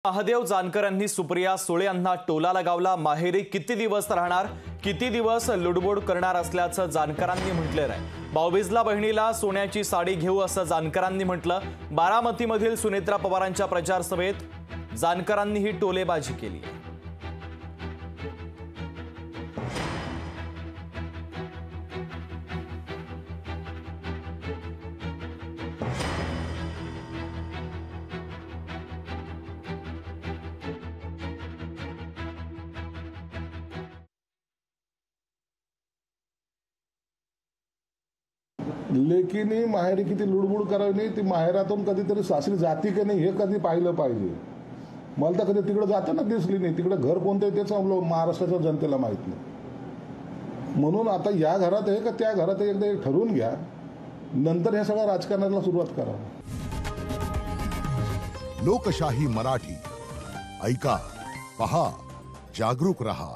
महादेव जानकर यांनी सुप्रिया सुळे यांना टोला लगावला। माहेरी किती दिवस राहणार, किती दिवस लुडबुड करणार असल्याचं जानकरांनी म्हटलं आहे। भाऊबीजला बहिणीला सोन्याची साडी घेऊ असं जानकरांनी म्हटलं। बारामतीमधील सुनेत्रा पवारांच्या प्रचार सभेत जानकरांनी ही टोलेबाजी केली। लेकीने माहेरी किती लुडबुड करावी नाही, ती माहेरातून कधीतरी सासरी जाती की नाही हे कधी पाहिलं पाहिजे। मला तर कधी तिकडे जाताना दिसली नाही। तिकडे घर कोणतं आहे त्याचं महाराष्ट्राच्या जनतेला माहित नाही। म्हणून आता या घरात आहे का त्या घरात आहे एकदा ठरवून घ्या, नंतर हे सगळं राजकारणाला सुरुवात करा। लोकशाही मराठी ऐका, पहा, जागरूक रहा।